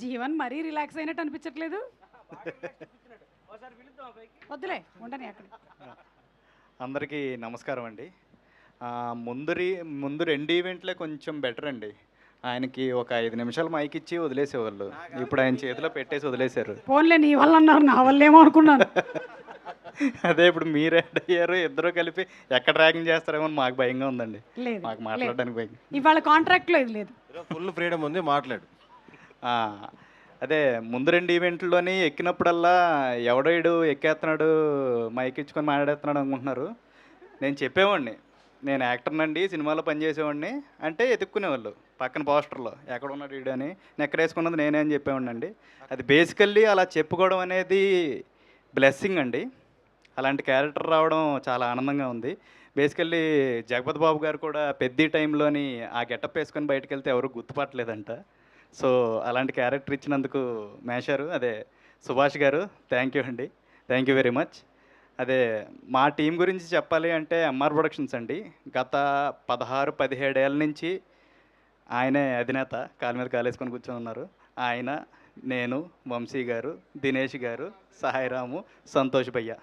జీవన్ మరీ రిలాక్స్ అయినట్టు అనిపించట్లేదు. వద్దులే ఉండని అక్కడ. అందరికీ నమస్కారం అండి. ముందు 2 ఈవెంట్లే కొంచెం బెటర్ అండి. ఆయనకి ఒక 5 నిమిషాలు మైక్ ఇచ్చి వదిలేసేవాళ్ళు. ఇప్పుడు ఆయన చేతిలో పెట్టేసి వదిలేశారు. ఫోన్లే నీ వల్ల అన్నారు, నా వల్ల ఏమో అనుకున్నాను. అదే ఇప్పుడు మీరు యాడ్ అయ్యారు, ఇద్దరు కలిపి ఎక్కడ ర్యాగింగ్ చేస్తారేమో అని మాకు భయంగా ఉందండి. లేదు మాకు మాట్లాడడానికి భయం. ఇవాళ కాంట్రాక్ట్లో ఇది లేదు. ఫుల్ ఫ్రీడమ్ ఉంది, మాట్లాడు. ఆ, అదే ముందు 2 ఈవెంట్లోని ఎక్కినప్పుడల్లా ఎవడో ఎక్కేస్తున్నాడు, మైక్ ఇచ్చుకొని మాట్లాడేస్తున్నాడు అనుకుంటున్నారు. నేను చెప్పేవాడిని, నేను యాక్టర్నండి, సినిమాలో పనిచేసేవాడిని అంటే ఎతుక్కునేవాళ్ళు పక్కన పోస్టర్లో ఎక్కడ ఉన్నాడు వీడు అని. నెక్కరేసుకున్నది నేనే అని చెప్పేవాడిని అండి. అది బేసికల్లీ అలా చెప్పుకోవడం అనేది బ్లెస్సింగ్ అండి. అలాంటి క్యారెక్టర్ రావడం చాలా ఆనందంగా ఉంది. బేసికల్లీ జగపతి బాబు గారు కూడా పెద్ద టైంలోని ఆ గెటప్ వేసుకొని బయటకు వెళ్తే ఎవరు గుర్తుపట్టలేదంట. సో అలాంటి క్యారెక్టర్ ఇచ్చినందుకు మేషారు, అదే సుభాష్ గారు, థ్యాంక్ యూ అండి, థ్యాంక్ యూ వెరీ మచ్. అదే మా టీం గురించి చెప్పాలి అంటే ఎంఆర్ ప్రొడక్షన్స్ అండి. గత 16-17 ఏళ్ళ నుంచి ఆయనే అధినేత, కాలు మీద కాలేసుకొని కూర్చొని ఉన్నారు. ఆయన, నేను, వంశీ గారు, దినేష్ గారు, సాయిరాము, సంతోష్ భయ్య,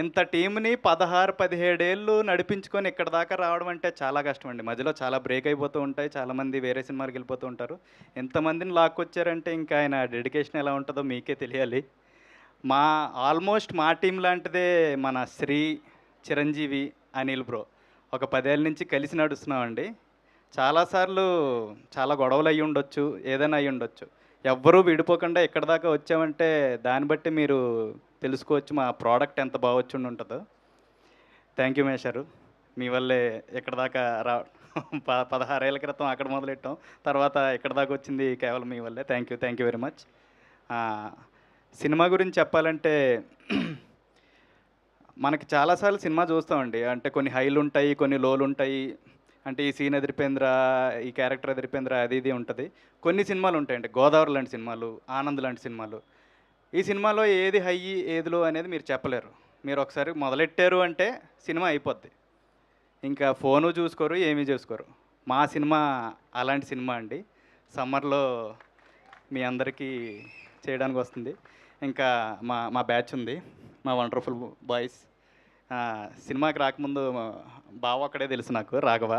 ఇంత టీంని 16-17 ఏళ్ళు నడిపించుకొని ఇక్కడ దాకా రావడం అంటే చాలా కష్టం అండి. మధ్యలో చాలా బ్రేక్ అయిపోతూ ఉంటాయి, చాలామంది వేరే సినిమాలకు వెళ్ళిపోతూ ఉంటారు. ఎంతమందిని లాక్కొచ్చారంటే ఇంకా ఆయన డెడికేషన్ ఎలా ఉంటుందో మీకే తెలియాలి. ఆల్మోస్ట్ మా టీం లాంటిదే మన శ్రీ, చిరంజీవి, అనిల్ బ్రో ఒక 10 ఏళ్ళ నుంచి కలిసి నడుస్తున్నామండి. చాలాసార్లు చాలా గొడవలు అయ్యి ఉండొచ్చు, ఏదైనా అయ్యి ఉండొచ్చు. ఎవ్వరూ విడిపోకుండా ఇక్కడ దాకా వచ్చామంటే దాన్ని బట్టి మీరు తెలుసుకోవచ్చు మా ప్రోడక్ట్ ఎంత బాగా వచ్చి ఉంటుందో. థ్యాంక్ యూ మేషారు, మీ వల్లే ఇక్కడ దాకా 16 ఏళ్ళ క్రితం అక్కడ మొదలెట్టాం, తర్వాత ఇక్కడ దాకా వచ్చింది కేవలం మీ వల్లే. Thank you very much. Cinema గురించి చెప్పాలంటే మనకి చాలాసార్లు సినిమా చూస్తామండి. అంటే కొన్ని హైలు ఉంటాయి, కొన్ని లోలు ఉంటాయి. అంటే ఈ సీన్ ఎదిరిపోయిందిరా, ఈ క్యారెక్టర్ ఎదిరిపోయిందిరా, అది ఇది ఉంటుంది. కొన్ని సినిమాలు ఉంటాయండి, గోదావరి లాంటి సినిమాలు, ఆనంద్ లాంటి సినిమాలు. ఈ సినిమాలో ఏది హై ఏది లో అనేది మీరు చెప్పలేరు. మీరు ఒకసారి మొదలెట్టారు అంటే సినిమా అయిపోద్ది, ఇంకా ఫోను చూసుకోరు, ఏమీ చూసుకోరు. మా సినిమా అలాంటి సినిమా అండి. సమ్మర్లో మీ అందరికీ చేయడానికి వస్తుంది. ఇంకా మా మా బ్యాచ్ ఉంది, మా వండర్ఫుల్ బాయ్స్. సినిమాకి రాకముందు బావ ఒక్కడే తెలుసు నాకు, రాఘవ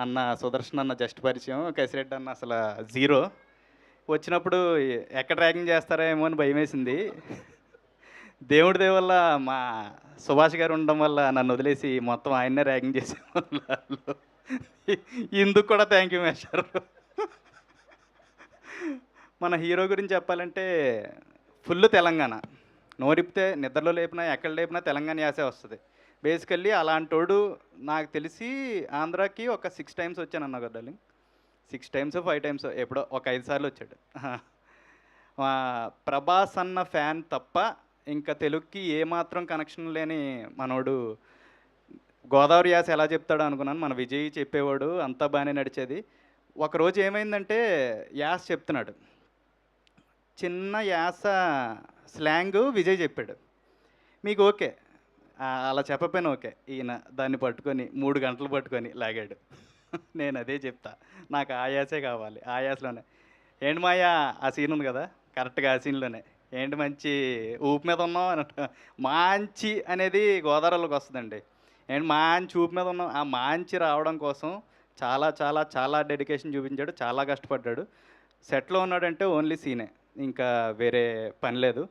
అన్న, సుదర్శన్ అన్న జస్ట్ పరిచయం, కసిరెడ్డి అన్న అసలు జీరో. వచ్చినప్పుడు ఎక్కడ ర్యాగింగ్ చేస్తారేమో అని భయం వేసింది. దేవుడి దయ వల్ల మా సుభాష్ గారు ఉండడం వల్ల నన్ను వదిలేసి మొత్తం ఆయన్నే ర్యాగింగ్ చేసేవాళ్ళు. ఇందుకు కూడా థ్యాంక్ యూ మేషర్. మన హీరో గురించి చెప్పాలంటే ఫుల్ తెలంగాణ, నోరిపితే నిద్రలో లేపినా ఎక్కడ లేపినా తెలంగాణ యాసే వస్తుంది. బేసికల్లీ అలాంటోడు నాకు తెలిసి ఆంధ్రాకి ఒక 6 టైమ్స్ వచ్చానన్నా కదా డార్లింగ్, 6 టైమ్స్ 5 టైమ్స్ ఎప్పుడో ఒక 5 సార్లు వచ్చాడు. ప్రభాస్ అన్న ఫ్యాన్ తప్ప ఇంకా తెలుగుకి ఏమాత్రం కనెక్షన్ లేని మనోడు. గోదావరి యాస ఎలా చెప్తాడో అనుకున్నాను, మన విజయ్ చెప్పేవాడు, అంతా బాగానే నడిచేది. ఒకరోజు ఏమైందంటే యాస చెప్తున్నాడు, చిన్న యాస స్లాంగ్ విజయ్ చెప్పాడు. మీకు ఓకే, అలా చెప్పపోయినా ఓకే, ఈయన దాన్ని పట్టుకొని 3 గంటలు పట్టుకొని లాగాడు. నేను అదే చెప్తా, నాకు ఆ యాసే కావాలి, ఆ యాసలోనే. ఏంటి మాయా ఆ సీన్ ఉంది కదా, కరెక్ట్గా ఆ సీన్లోనే ఏంటి మంచి ఊపు మీద ఉన్నాం అని. మాంచి అనేది గోదావరిలోకి వస్తుందండి. ఏంటి మాంచి ఊపు మీద ఉన్నాం, ఆ మాంచి రావడం కోసం చాలా చాలా చాలా డెడికేషన్ చూపించాడు, చాలా కష్టపడ్డాడు. సెట్లో ఉన్నాడంటే ఓన్లీ సీనే, ఇంకా వేరే పని లేదు.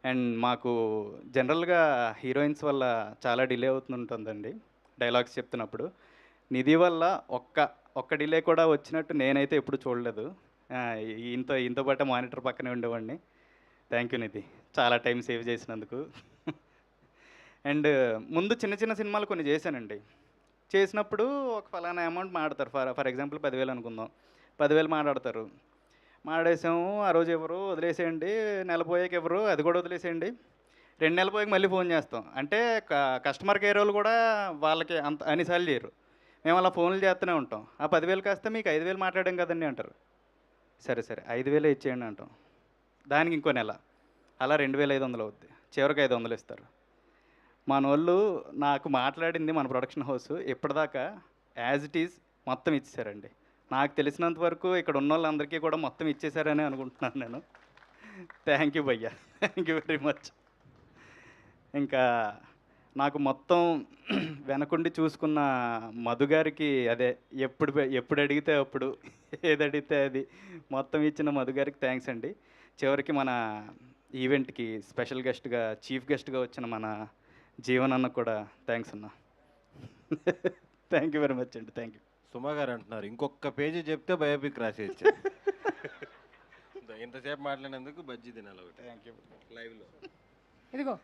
అండ్ మాకు జనరల్గా హీరోయిన్స్ వల్ల చాలా డిలే అవుతుంటుందండి డైలాగ్స్ చెప్తున్నప్పుడు. నిధి వల్ల ఒక్క డిలే కూడా వచ్చినట్టు నేనైతే ఎప్పుడు చూడలేదు. ఇంతో పాటు మానిటర్ పక్కనే ఉండేవాడిని. థ్యాంక్ యూ నిధి, చాలా టైం సేవ్ చేసినందుకు. అండ్ ముందు చిన్న చిన్న సినిమాలు కొన్ని చేశానండి. చేసినప్పుడు ఒక ఫలానా అమౌంట్ మాట్లాడతారు, ఫర్ ఎగ్జాంపుల్ 10,000 అనుకుందాం, 10,000 మాట్లాడతారు. మాడేసాము, ఆ రోజు ఎవరు వదిలేసేయండి, నెల పోయాక ఎవరు, అది కూడా వదిలేసేయండి. 2 నెలలు పోయాక మళ్ళీ ఫోన్ చేస్తాం అంటే కస్టమర్ కేర్ వాళ్ళు కూడా వాళ్ళకి అంత అన్నిసార్లు చేయరు. మేము అలా ఫోన్లు చేస్తూనే ఉంటాం. ఆ 10,000 కాస్తే మీకు 5,000 మాట్లాడాం కదండి అంటారు. సరే 5,000 ఇచ్చేయండి అంటాం. దానికి ఇంకో నెల, అలా 2,500 అవుద్ది, చివరికి 500 ఇస్తారు. మనోళ్ళు నాకు మాట్లాడింది మన ప్రొడక్షన్ హౌస్ ఇప్పటిదాకా యాజ్ ఇట్ ఈజ్ మొత్తం ఇచ్చేసారండి. నాకు తెలిసినంత వరకు ఇక్కడ ఉన్న వాళ్ళందరికీ కూడా మొత్తం ఇచ్చేసారని అనుకుంటున్నాను నేను. థ్యాంక్ యూ భయ్యా, థ్యాంక్ యూ వెరీ మచ్. ఇంకా నాకు మొత్తం వెనకుండి చూసుకున్న మధు గారికి, అదే ఎప్పుడు అడిగితే అప్పుడు, ఏది అడిగితే అది మొత్తం ఇచ్చిన మధు గారికి థ్యాంక్స్ అండి. చివరికి మన ఈవెంట్కి స్పెషల్ గెస్ట్గా, చీఫ్ గెస్ట్గా వచ్చిన మన జీవన్ అన్న కూడా థ్యాంక్స్ అన్న. థ్యాంక్ యూ వెరీ మచ్ అండి, థ్యాంక్ యూ. సుమా గారు అంటున్నారు ఇంకొక పేజీ చెప్తే బయోపిక్ రాసేయచ్చు. ఇంతసేపు మాట్లాడినందుకు బజ్జీ తినాలి ఒకటి థ్యాంక్ యూ. లైవ్లో. ఇదిగో